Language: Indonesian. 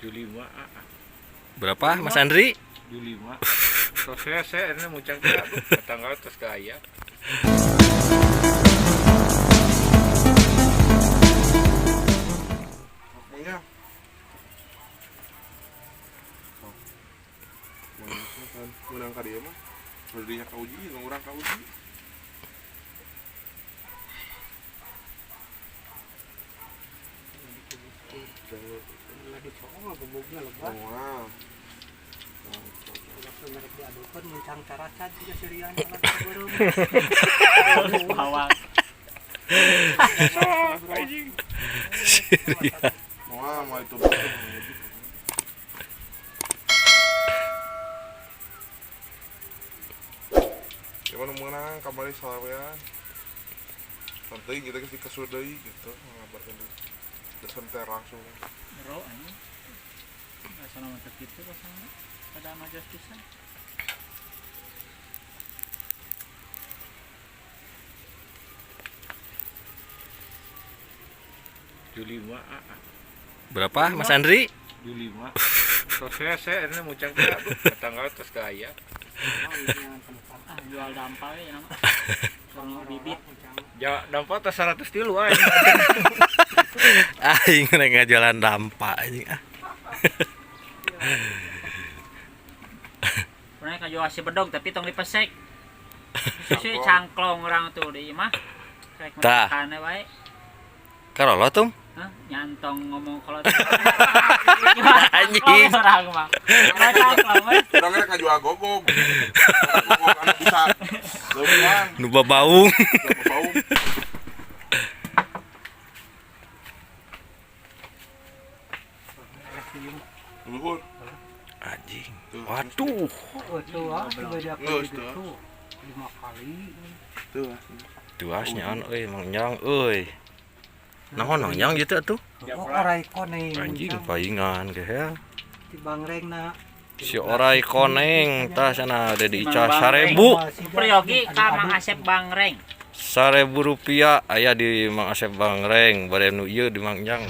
Juli mah Berapa Mas Andri? Juli mah terus saya ini muncang dia tanggal terus kaya punya menang ka dia mah berdirinya ka uji ngurang ka uji lagi soal gebogna lebat. wah Waktu mereka diadukan muncang caracat juga serian lagi baru. Bawang. wah mau itu cuman menang kemarin salawean penting kita kasih kesudai gitu ngabarkan desenter langsung Bro anjing. Asa nama kitu pasang ada ama justice. Juli mah Berapa Mas Andri? Juli mah terus saya ini muncang dia tanggal terus kaya Ah jual dampal ya nama. Kalau bibit ya dapat tas 100 tilu aja Aing rek ngajalan dampak anjing ah. pernah ka jual si bedog tapi tong dipesek. Susu cangklong orang tuh di mah. Rek Tah. makan wae. Karolo tuh Hah? Nyantong ngomong kalau Anjing. orang mah. Cangklong we. orangnya kan jual gogog gogog anak bisa lebihan nu babaung. bau luhur Anjing. Waduh. Oh tuh ah juga dia Ngeus, gitu. tuh. 5 kali. tuh Duas nyaon euy Mang Nyang euy. Naon Mang Nyang gitu atuh? Oh orai koneng. Anjing paingan ge ya. Di bangrengna. Si orai koneng tah sana ada di Ica Bang 1000. Priyogi ka Mang Asep Bangreng. 1000 rupiah aya di Mang Asep Bangreng, bade nu ieu di Mang Nyang.